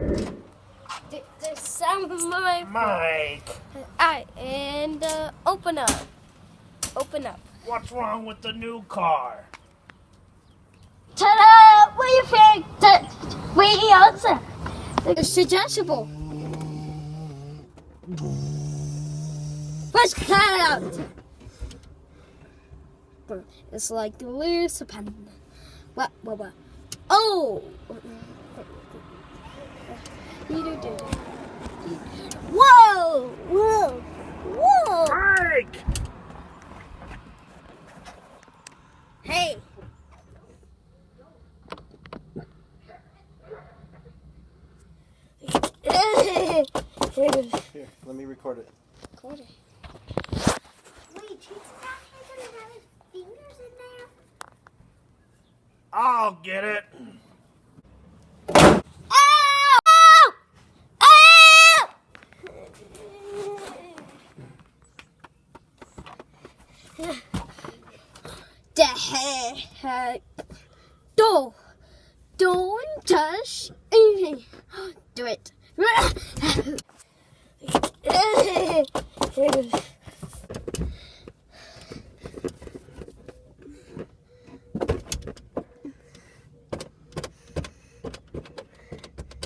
The sound of my Mike! and open up. Open up. What's wrong with the new car? Ta-da! What do you think? It's suggestible. Let's cut it out. It's like the loose pen. What? Oh! Whoa! Whoa! Whoa! Mike! Hey! Here, let me record it. Record it. Wait, Chase is actually gonna have his fingers in there? I'll get it. Ow! Ow! Ow! The heck? Don't touch anything. Do it.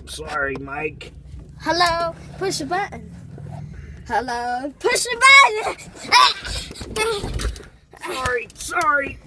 Sorry, Mike. Hello, push the button. Hello, push the button. Sorry.